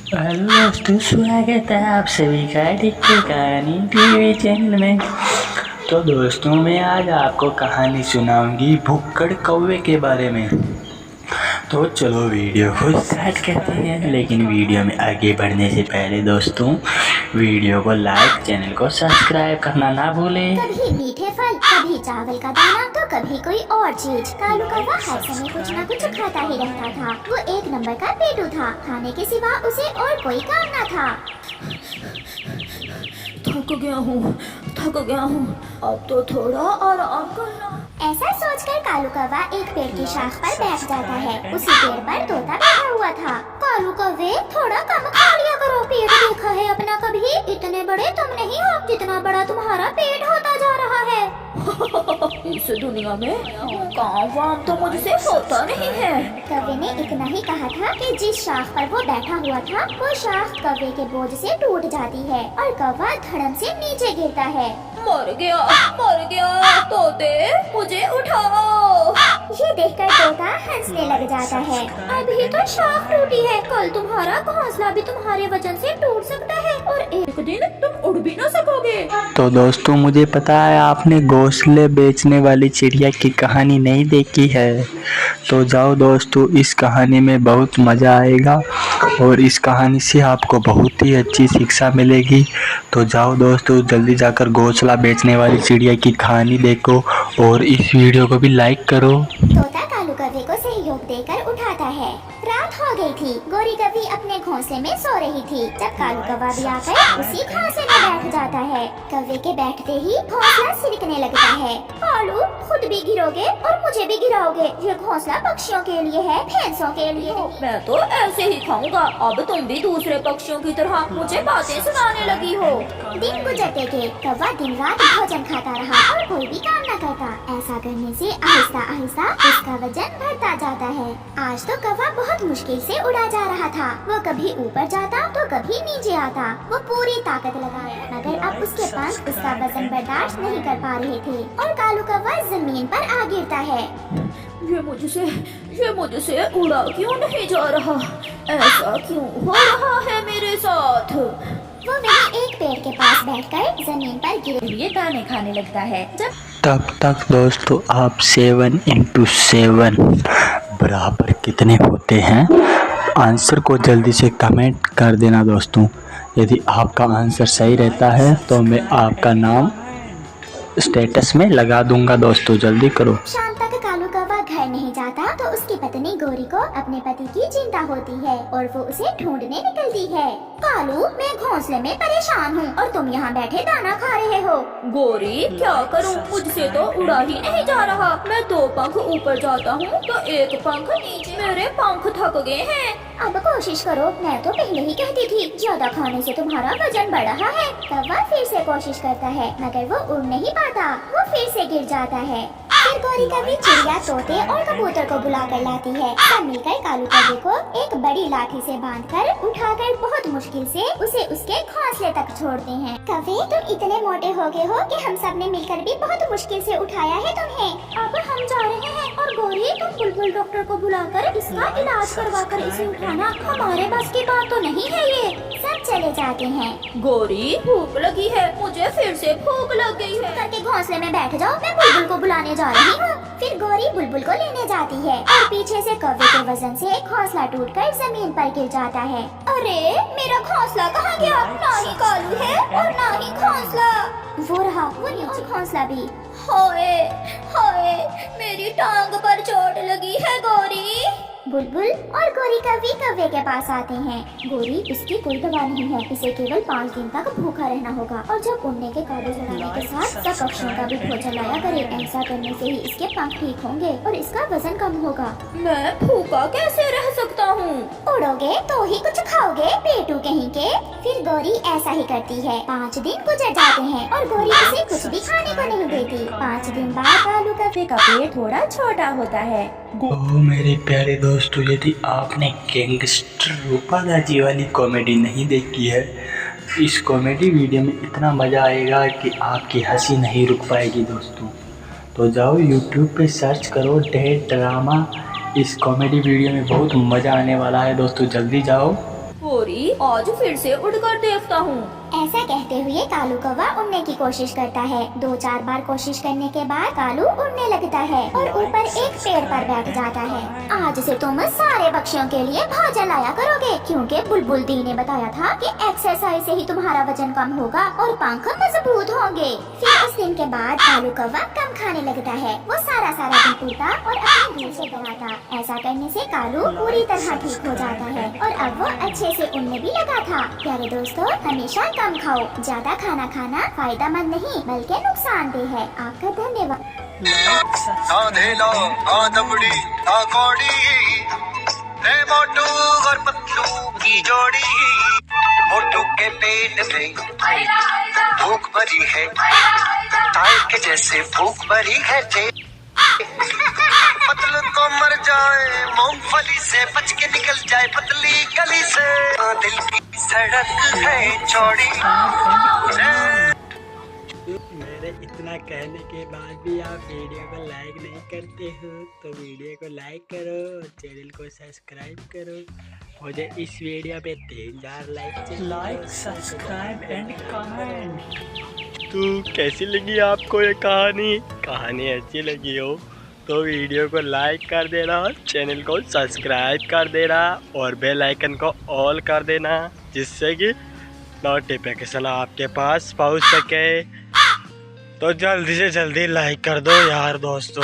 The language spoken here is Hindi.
हेलो दोस्तों, स्वागत है आप सभी का डिक्की कहानी टीवी चैनल में। तो दोस्तों, मैं आज आपको कहानी सुनाऊंगी भुक्कड़ कौवे के बारे में। तो चलो वीडियो को स्टार्ट करते हैं। लेकिन वीडियो में आगे बढ़ने से पहले दोस्तों, वीडियो को लाइक, चैनल को सब्सक्राइब करना ना भूलें। कभी मीठे फल, कभी चावल का दाना, तो कभी कोई और चीज। कालू कौवा हर समय कुछ न कुछ खाता ही रहता था। वो एक नंबर का पेटू था। खाने के सिवा उसे और कोई काम न था। थक गया हूँ, अब तो थोड़ा आराम करना। ऐसा सोचकर कालू कौवा एक पेड़ की शाख पर बैठ जाता है। उसी पेड़ पर तोता बैठा हुआ था। कालू कौवे, थोड़ा कम खा लिया करो। पेट देखा है अपना कभी? इतने बड़े तुम नहीं हो जितना बड़ा तुम्हारा पेट होता जा रहा है। इस दुनिया में काम तो मुझसे होता नहीं है। कौवे ने इतना ही कहा था कि जिस शाख पर वो बैठा हुआ था, वो शाख कौवे के बोझ से टूट जाती है और कौवा धड़म से नीचे गिरता है। मर गया तोते, मुझे उठाओ। ये देखकर तोता हंसने लग जाता है। अभी तो शाख टूटी है, कल तुम्हारा घोंसला भी तुम्हारे वजन से टूट सकता है और एक दिन तुम उड़ भी न सकोगे। तो दोस्तों, मुझे पता है आपने घोंसले बेचने वाली चिड़िया की कहानी नहीं देखी है। तो जाओ दोस्तों, इस कहानी में बहुत मज़ा आएगा और इस कहानी से आपको बहुत ही अच्छी शिक्षा मिलेगी। तो जाओ दोस्तों, जल्दी जाकर घोंसला बेचने वाली चिड़िया की कहानी देखो और इस वीडियो को भी लाइक करो। तोता कालू कौवे को सहयोग देकर उठाता है। रात हो गई थी। गोरी कौवी अपने घोंसले में सो रही थी जब कालू कौवा भी आकर उसी घोंसले में बैठ जाता है। कौवे के बैठते ही घोंसला सिरकने लगता है। कालू, खुद भी गिरोगे और मुझे भी गिराओगे। ये घोंसला पक्षियों के लिए है, भैंसों के लिए नहीं। मैं तो ऐसे ही खाऊंगा। अब तुम भी दूसरे पक्षियों की तरह मुझे बातें सुनाने लगी हो। दिन गुजरते गए। कौवा दिन रात भोजन खाता रहा और कोई भी काम न करता। ऐसा करने से आहिस्ता आहिस्ता उसका वजन बढ़ता जाता है। आज तो कौवा बहुत मुश्किल से उड़ा जा रहा था। वो कभी ऊपर जाता तो कभी नीचे आता। वो पूरी ताकत लगाया, मगर अब उसके पंख उसका वजन बर्दाश्त नहीं कर पा रहे थे और कालू कौवा जमीन पर आ गिरता है। ये मुझसे उड़ा क्यों नहीं जा रहा? ऐसा क्यों हो रहा है मेरे साथ? वो वहीं एक पेड़ के पास बैठकर जमीन पर गिरे ये दाने खाने लगता है। तब तक दोस्तों, आप 7 × 7 बराबर कितने होते हैं? आंसर को जल्दी से कमेंट कर देना दोस्तों। यदि आपका आंसर सही रहता है तो मैं आपका नाम स्टेटस में लगा दूंगा दोस्तों, जल्दी करो। शाम तक कालू कौवा घर नहीं जाता तो उसकी पत्नी गोरी को अपने पति की चिंता होती है और वो उसे ढूंढने निकलती है। कालू, मैं घोंसले में परेशान हूँ और तुम यहाँ बैठे दाना खा रहे हो। गोरी, क्या करूँ? मुझसे तो उड़ा ही नहीं जा रहा। मैं 2 पंख ऊपर जाता हूँ तो 1 पंख नीचे। मेरे पंख थक गए हैं। अब कोशिश करो। मैं तो पहले ही कहती थी, ज्यादा खाने से तुम्हारा वजन बढ़ रहा है। कौवा फिर से कोशिश करता है मगर वो उड़ नहीं पाता। वो फिर से गिर जाता है। फिर गोरी कौवी चिड़िया, तोते और कबूतर को बुला कर लाती है। सब मिलकर कालू कौवे को एक बड़ी लाठी से बांधकर उठाकर बहुत मुश्किल से उसे उसके घोंसले तक छोड़ते हैं। कौवे, तुम इतने मोटे हो गए हो कि हम सब ने मिलकर भी बहुत मुश्किल से उठाया है तुम्हें। अब हम जा रहे हैं और गोरी, तुम बुलबुल डॉक्टर को बुलाकर इसका इलाज करवा कर इसे उठाना। हमारे बस की बात तो नहीं है ये। सब चले जाते हैं। गोरी, भूख लगी है। मुझे फिर से भूख लग गई है। करके घोंसले में बैठ जाओ, मैं बुलबुल को बुलाने जा रही हूँ। फिर गोरी बुलबुल को लेने जाती है और पीछे से कौवे के वजन से घोंसला टूटकर जमीन पर गिर जाता है। अरे, मेरा घोंसला कहाँ गया? ना ही कालू है और ना ही घोंसला। वो रहा, वो नीचे घोंसला भी। हाय, मेरी टांग पर चोट लगी है गोरी। बुलबुल और गोरी कौवी कौवे के पास आते हैं। गोरी, इसकी कोई दवा नहीं है। इसे केवल 5 दिन तक भूखा रहना होगा और जब उड़ने के काबू लगाने के साथ सब पक्षियों का भी भोजन लाया करे। ऐसा करने से ही इसके पंख ठीक होंगे और इसका वजन कम होगा। मैं भूखा कैसे रह सकता हूँ? उड़ोगे तो ही कुछ खाओगे, पेटू कहीं के। फिर गोरी ऐसा ही करती है। 5 दिन गुजर जाते हैं और गोरी उसे कुछ भी खाने को नहीं देती। 5 दिन बाद कालू कौवे का पेट थोड़ा छोटा होता है। ओ मेरे प्यारे दोस्तों, यदि आपने गैंगस्टर रूपा दाजी वाली कॉमेडी नहीं देखी है, इस कॉमेडी वीडियो में इतना मज़ा आएगा कि आपकी हंसी नहीं रुक पाएगी दोस्तों। तो जाओ यूट्यूब पे सर्च करो डेड ड्रामा। इस कॉमेडी वीडियो में बहुत मज़ा आने वाला है दोस्तों, जल्दी जाओ। गोरी, आज फिर से उड़कर देखता हूँ। ऐसा कहते हुए कालू कौवा उड़ने की कोशिश करता है। 2-4 बार कोशिश करने के बाद कालू उड़ने लगता है और ऊपर एक पेड़ पर बैठ जाता है। आज से तुम सारे पक्षियों के लिए भोजन लाया करोगे, क्योंकि बुलबुल दी ने बताया था कि एक्सरसाइज से ही तुम्हारा वजन कम होगा और पंख मजबूत होंगे। फिर उस दिन के बाद कालू कौवा कम खाने लगता है। वो सारा दिन उड़ता और अपनी भूख से डराता। ऐसा करने से कालू पूरी तरह ठीक हो जाता है और अब वो अच्छे से उड़ने भी लगा था। प्यारे दोस्तों, हमेशा कम खाओ। ज्यादा खाना खाना फायदेमंद नहीं बल्कि नुकसानदेह है। आपका धन्यवाद। मोटू और पतलू की जोड़ी, मोटू के पेट में भूख भरी है, ताए के जैसे भूख भरी है। पतलू तो मर जाए, मूंगफली से बच के निकल जाए पतली गली से। दिल की सड़क है चौड़ी। मेरे इतना कहने के बाद भी आप वीडियो को लाइक नहीं करते हो, तो वीडियो को लाइक करो और चैनल को सब्सक्राइब करो। मुझे इस वीडियो पे 3000 लाइक सब्सक्राइब एंड कमेंट। तो कैसी लगी आपको ये कहानी अच्छी लगी हो तो वीडियो को लाइक कर देना, चैनल को सब्सक्राइब कर देना और बेल आइकन को ऑल कर देना, जिससे कि नोटिफिकेशन आपके पास पहुंच सके। तो जल्दी से जल्दी लाइक कर दो यार दोस्तों।